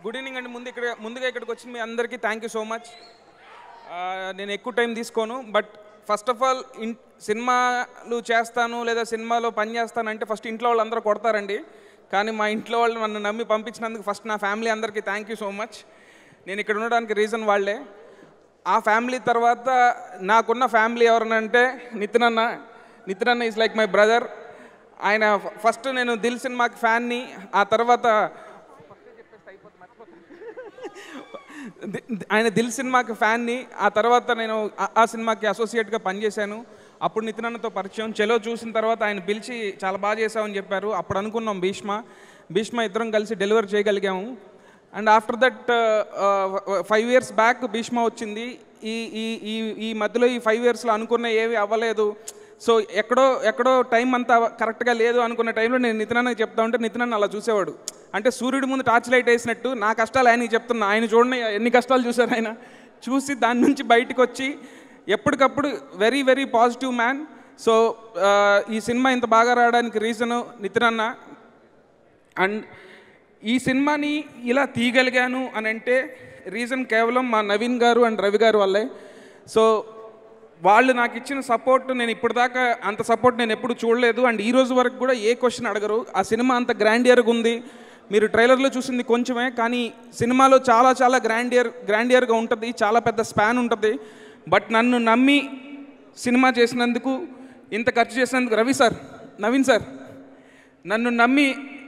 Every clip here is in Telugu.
గుడ్ ఈవినింగ్ అండి. ముందుగా ఇక్కడికి వచ్చి మీ అందరికీ థ్యాంక్ యూ సో మచ్. నేను ఎక్కువ టైం తీసుకోను, బట్ ఫస్ట్ ఆఫ్ ఆల్ సినిమాలు చేస్తాను లేదా సినిమాలో పని చేస్తానంటే ఫస్ట్ ఇంట్లో వాళ్ళు అందరూ కొడతారండి. కానీ మా ఇంట్లో వాళ్ళు నన్ను నమ్మి పంపించినందుకు ఫస్ట్ నా ఫ్యామిలీ అందరికీ థ్యాంక్ యూ సో మచ్. నేను ఇక్కడ ఉండడానికి రీజన్ వాళ్ళే. ఆ ఫ్యామిలీ తర్వాత నాకున్న ఫ్యామిలీ ఎవరనంటే నితిన్ అన్న ఈజ్ లైక్ మై బ్రదర్. ఆయన ఫస్ట్ నేను దిల్ సినిమాకి ఫ్యాన్ని, ఆ తర్వాత ఆయన దిల్ సినిమాకి ఫ్యాన్ని, ఆ తర్వాత నేను ఆ సినిమాకి అసోసియేట్గా పనిచేశాను. అప్పుడు నితిన్ అన్నతో పరిచయం. చెలో చూసిన తర్వాత ఆయన పిలిచి చాలా బాగా చేసామని చెప్పారు. అప్పుడు అనుకున్నాం భీష్మ ఇద్దరం కలిసి డెలివర్ చేయగలిగాము. And after that 5 years back Bheeshma వచ్చింది. ఈ మధ్యలో ఈ 5 yearsలో అనుకున్న ఏవి అవ్వలేదు. సో ఎక్కడో టైం అంతా కరెక్ట్గా లేదు అనుకున్న టైంలో నేను నితిన్ అన్నకి చెప్తా ఉంటే నితిన్ అన్న అలా చూసేవాడు. అంటే సూర్యుడి ముందు టార్చ్ లైట్ వేసినట్టు నా కష్టాలు ఆయనకి చెప్తున్నా. ఆయన చూడండి ఎన్ని కష్టాలు చూశారు. ఆయన చూసి దాని నుంచి బయటకు వచ్చి ఎప్పటికప్పుడు very very positive man. So ఈ సినిమా ఇంత బాగా రావడానికి రీజను నితిన్ అన్న. అండ్ ఈ సినిమాని ఇలా తీయగలిగాను అని అంటే రీజన్ కేవలం మా నవీన్ గారు అండ్ రవి గారు వల్లే. సో వాళ్ళు నాకు ఇచ్చిన సపోర్ట్, నేను ఇప్పటిదాకా అంత సపోర్ట్ నేను ఎప్పుడు చూడలేదు. అండ్ ఈ రోజు వరకు కూడా ఏ క్వశ్చన్ అడగరు. ఆ సినిమా అంత గ్రాండియర్గా ఉంది. మీరు ట్రైలర్లో చూసింది కొంచెమే, కానీ సినిమాలో చాలా చాలా గ్రాండియర్గా ఉంటుంది. చాలా పెద్ద స్పాన్ ఉంటుంది. బట్ నన్ను నమ్మి సినిమా చేసినందుకు, ఇంత ఖర్చు చేసినందుకు నవీన్ సార్ నన్ను నమ్మి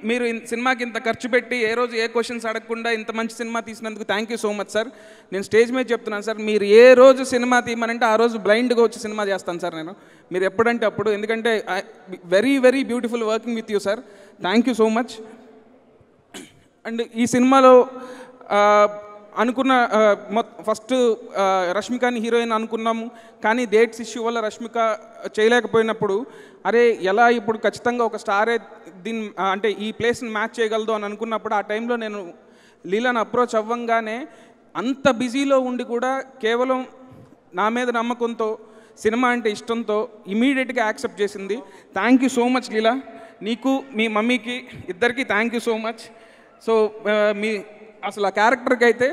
మీరు సినిమాకి ఇంత ఖర్చు పెట్టి ఏ రోజు ఏ క్వశ్చన్స్ అడగకుండా ఇంత మంచి సినిమా తీసినందుకు thank you so much sir. నేను స్టేజ్ మీద చెప్తున్నాను సార్, మీరు ఏ రోజు సినిమా తీయమనంటే ఆ రోజు బ్లైండ్గా వచ్చి సినిమా చేస్తాను సార్ నేను. మీరు ఎప్పుడంటే అప్పుడు. ఎందుకంటే very very beautiful working with you sir. Thank you so much. And ఈ సినిమాలో అనుకున్న ఫస్ట్ రష్మికని హీరోయిన్ అనుకున్నాము, కానీ డేట్స్ ఇష్యూ వల్ల రష్మిక చేయలేకపోయినప్పుడు అరే ఎలా ఇప్పుడు ఖచ్చితంగా ఒక స్టారే అంటే ఈ ప్లేస్ని మ్యాచ్ చేయగలదు అని అనుకున్నప్పుడు ఆ టైంలో నేను లీలాని అప్రోచ్ అవ్వంగానే అంత బిజీలో ఉండి కూడా కేవలం నా మీద నమ్మకంతో, సినిమా అంటే ఇష్టంతో ఇమీడియట్గా యాక్సెప్ట్ చేసింది. Thank you so much Leela. నీకు మీ మమ్మీకి ఇద్దరికి thank you so much. So మీ అసలు ఆ క్యారెక్టర్కి అయితే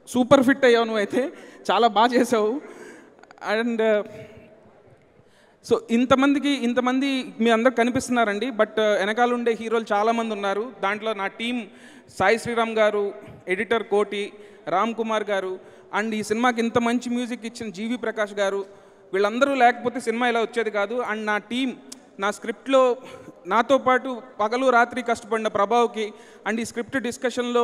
సూపర్ ఫిట్ అయ్యావు, నువ్వు అయితే చాలా బాగా చేసావు. అండ్ సో ఇంతమంది మీ అందరు కనిపిస్తున్నారండి, బట్ వెనకాల ఉండే హీరోలు చాలామంది ఉన్నారు. దాంట్లో నా టీం సాయి శ్రీరామ్ గారు, ఎడిటర్ కోటి, రామ్ కుమార్ గారు, అండ్ ఈ సినిమాకి ఇంత మంచి మ్యూజిక్ ఇచ్చిన జీవి ప్రకాష్ గారు, వీళ్ళందరూ లేకపోతే సినిమా ఇలా వచ్చేది కాదు. అండ్ నా టీం, నా స్క్రిప్ట్లో నాతో పాటు పగలు రాత్రి కష్టపడిన ప్రభావ్కి, అండ్ ఈ స్క్రిప్ట్ డిస్కషన్లో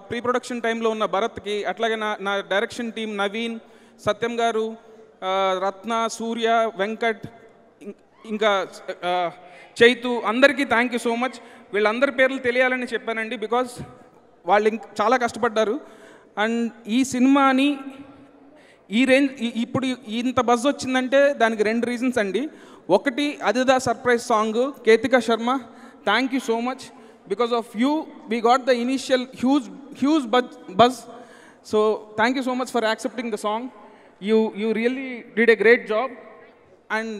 ప్రీ ప్రొడక్షన్ టైంలో ఉన్న భరత్కి, అట్లాగే నా డైరెక్షన్ టీం నవీన్, సత్యం గారు, రత్న, సూర్య, వెంకట్, ఇంకా చైతు, అందరికీ థ్యాంక్ యూ సో మచ్. వీళ్ళందరి పేర్లు తెలియాలని చెప్పానండి, బికాజ్ వాళ్ళు చాలా కష్టపడ్డారు. అండ్ ఈ సినిమాని ఈ రేంజ్ ఇప్పుడు ఇంత బజ్ వచ్చిందంటే దానికి 2 రీజన్స్ అండి. ఒకటి అదిదా surprise song, Ketika Sharma, thank you so much. Because of you we got the initial huge buzz. So thank you so much for accepting the song. You really did a great job. And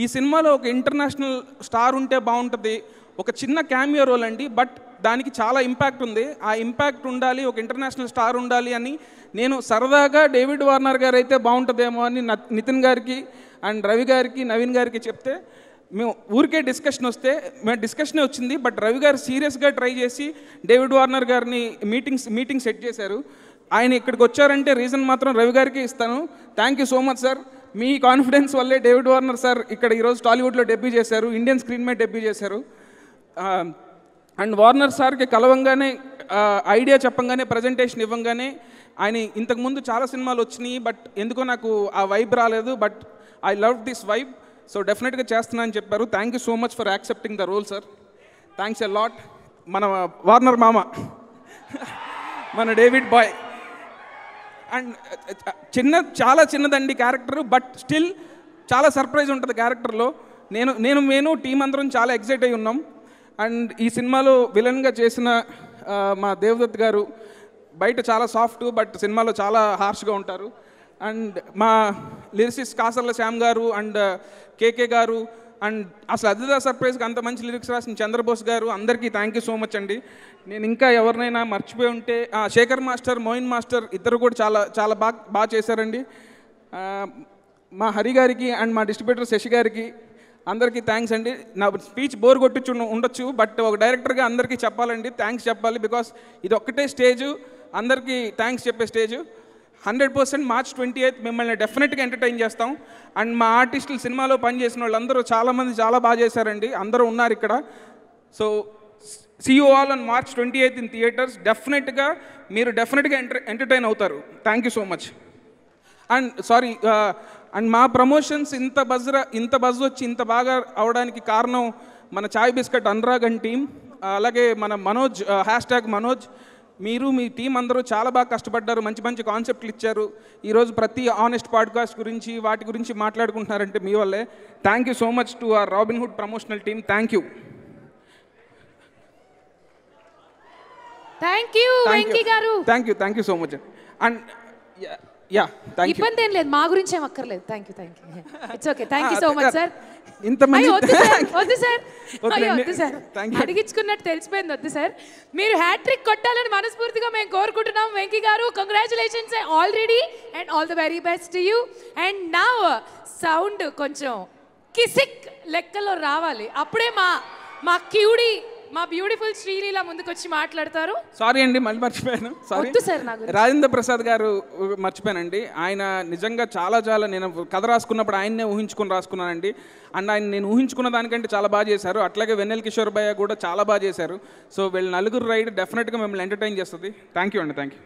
ఈ సినిమాలో ఒక ఇంటర్నేషనల్ స్టార్ ఉంటే బాగుంటుంది. ఒక చిన్న క్యామియో రోల్ అండి, బట్ దానికి చాలా ఇంపాక్ట్ ఉంది. ఆ ఇంపాక్ట్ ఉండాలి, ఒక ఇంటర్నేషనల్ స్టార్ ఉండాలి అని నేను సరదాగా డేవిడ్ వార్నర్ గారు అయితే బాగుంటుందేమో అని నితిన్ గారికి అండ్ రవి గారికి, నవీన్ గారికి చెప్తే, మేము ఊరికే డిస్కషనే వచ్చింది. బట్ రవి గారు సీరియస్గా ట్రై చేసి డేవిడ్ వార్నర్ గారిని మీటింగ్ సెట్ చేశారు. ఆయన ఇక్కడికి వచ్చారంటే రీజన్ మాత్రం రవి గారికి ఇస్తాను. Thank you so much sir. Me confidence వల్లే డేవిడ్ వార్నర్ సార్ ఇక్కడ ఈరోజు టాలీవుడ్లో డెబ్యూ చేశారు, ఇండియన్ స్క్రీన్ మీద డెబ్యూ చేశారు. అండ్ వార్నర్ సార్కి కలవంగానే, ఐడియా చెప్పంగానే, ప్రజెంటేషన్ ఇవ్వంగానే, ఆయన ఇంతకుముందు చాలా సినిమాలు వచ్చినాయి, బట్ ఎందుకో నాకు ఆ వైబ్ రాలేదు. But I love this vibe, so డెఫినెట్గా చేస్తున్నా అని చెప్పారు. Thank you so much for accepting the role sir. Thanks a lot. మన వార్నర్ మామ, మన డేవిడ్ బాయ్. అండ్ చాలా చిన్నదండి క్యారెక్టర్, బట్ స్టిల్ చాలా సర్ప్రైజ్ ఉంటుంది క్యారెక్టర్లో. నేను టీం అందరం చాలా ఎక్సైట్ అయి ఉన్నాం. అండ్ ఈ సినిమాలో విలన్గా చేసిన మా దేవదత్ గారు బయట చాలా సాఫ్ట్, బట్ సినిమాలో చాలా హార్ష్గా ఉంటారు. అండ్ మా లిరిసిస్ట్ కాసర్ల శ్యామ్ గారు అండ్ కేకే గారు, అండ్ అసలు అదిదా సర్ప్రైజ్కి అంత మంచి లిరిక్స్ రాసిన చంద్రబోస్ గారు అందరికీ థ్యాంక్ యూ సో మచ్ అండి. నేను ఇంకా ఎవరినైనా మర్చిపోయి ఉంటే శేఖర్ మాస్టర్, మోయిన్ మాస్టర్ ఇద్దరు కూడా చాలా చాలా బాగా చేశారండి. మా హరి గారికి అండ్ మా డిస్ట్రిబ్యూటర్ శశి గారికి అందరికీ థ్యాంక్స్ అండి. నా స్పీచ్ బోర్ కొట్టించు ఉండొచ్చు, బట్ ఒక డైరెక్టర్గా అందరికీ చెప్పాలండి, థ్యాంక్స్ చెప్పాలి. బికాస్ ఇది ఒక్కటే స్టేజు, అందరికీ థ్యాంక్స్ చెప్పే స్టేజు. 100% March 28 మిమ్మల్ని డెఫినెట్గా ఎంటర్టైన్ చేస్తాం. అండ్ మా ఆర్టిస్టులు సినిమాలో పనిచేసిన వాళ్ళందరూ చాలామంది చాలా బాగా చేశారండి, అందరూ ఉన్నారు ఇక్కడ. So see you all on March 28 in theatres. డెఫినెట్గా మీరు డెఫినెట్గా ఎంటర్టైన్ అవుతారు. Thank you so much. And sorry, and మా ప్రమోషన్స్ ఇంత బజ్ వచ్చి ఇంత బాగా అవడానికి కారణం మన చాయ్ బిస్కెట్ అనురాగ్ అండ్ టీం, అలాగే మన మనోజ్ #మనోజ్. మీరు మీ టీం అందరూ చాలా బాగా కష్టపడ్డారు, మంచి మంచి కాన్సెప్ట్లు ఇచ్చారు. ఈరోజు ప్రతి ఆనెస్ట్ పాడ్కాస్ట్ గురించి వాటి గురించి మాట్లాడుకుంటున్నారంటే మీ వల్లే. Thank you so much to our Robinhood promotional team. Thank you. Thank you so much. And ఇబ్బంది ఏం లేదు, మా గురించి ఏం అక్కర్లేదు. Thank you. It's okay. Thank you so much sir. వద్దు సార్, అడిగించుకున్నట్టు తెలిసిపోయింది. వద్దు సార్, మీరు హ్యాట్రిక్ కొట్టాలని మనస్ఫూర్తిగా మేము కోరుకుంటున్నాం. వెంకీ గారు, congratulations already and all the very best to you. And now sound కొంచెం కిసిక్ లెక్కలో రావాలి, అప్పుడే మా క్యూడీ, మా బ్యూటిఫుల్ శ్రీలీల ముందుకు వచ్చి మాట్లాడతారు. సారీ అండి, మళ్ళీ మర్చిపోయాను. సారీ. రాజేంద్ర ప్రసాద్ గారు మర్చిపోయానండి. ఆయన నిజంగా చాలా నేను కథ రాసుకున్నప్పుడు ఆయన్నే ఊహించుకొని రాసుకున్నానండి. అండ్ ఆయన నేను ఊహించుకున్న దానికంటే చాలా బాగా చేశారు. అట్లాగే వెన్నెల కిషోర్ భయ్య కూడా చాలా బాగా చేశారు. సో వీళ్ళు నలుగురు రైడ్ డెఫినెట్గా మిమ్మల్ని ఎంటర్టైన్ చేస్తుంది. థ్యాంక్ యూ అండి. Thank you.